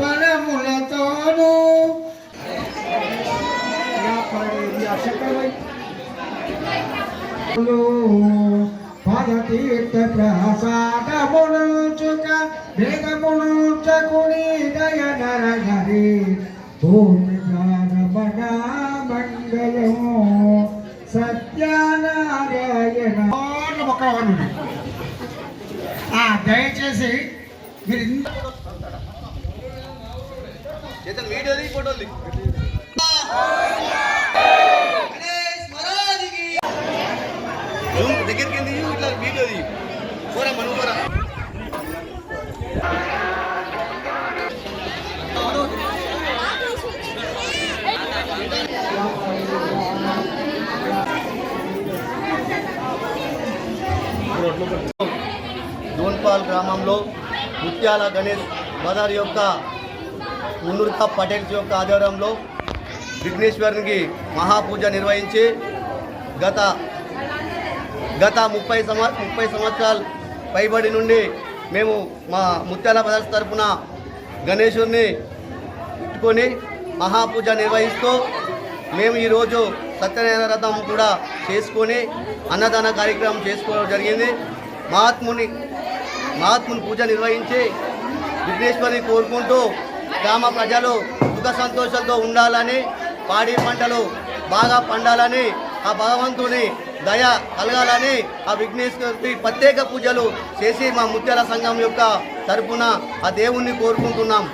రంభాపరములతోను పదతీర్థ ప్రసాదమునుచుక వేదమునుచకుని దయ నరహరి భూమి ప్రారమణ మంగళము సత్యనారాయణ. దయచేసి మీరు దగ్గరికి ఇట్లా వీడియో పోరా మనం పోరా. దోన్పాల్ గ్రామంలో ముత్యాల గణేష్ బజార్ యొక్క ఉన్నూర్కా పటేల్స్ యొక్క ఆధ్వర్యంలో విఘ్నేశ్వరునికి మహాపూజ నిర్వహించి గత 30 సంవత్సరాలు పైబడి నుండి మేము మా ముత్యాల బజార్ తరఫున గణేశుడిని పెట్టుకొని మహాపూజ నిర్వహిస్తూ మేము ఈరోజు సత్యనారాయణ వ్రతం కూడా చేసుకొని అన్నదాన కార్యక్రమం చేసుకోవడం జరిగింది. మహాత్ముని పూజ నిర్వహించి విఘ్నేశ్వరిని కోరుకుంటూ గ్రామ ప్రజలు సుఖ సంతోషాలతో ఉండాలని, పాడి పంటలు బాగా పండాలని, ఆ భగవంతుని దయ కలగాలని ఆ విఘ్నేశ్వరుడి ప్రత్యేక పూజలు చేసి మా ముత్యాల సంఘం యొక్క తరపున ఆ దేవుణ్ణి కోరుకుంటున్నాం.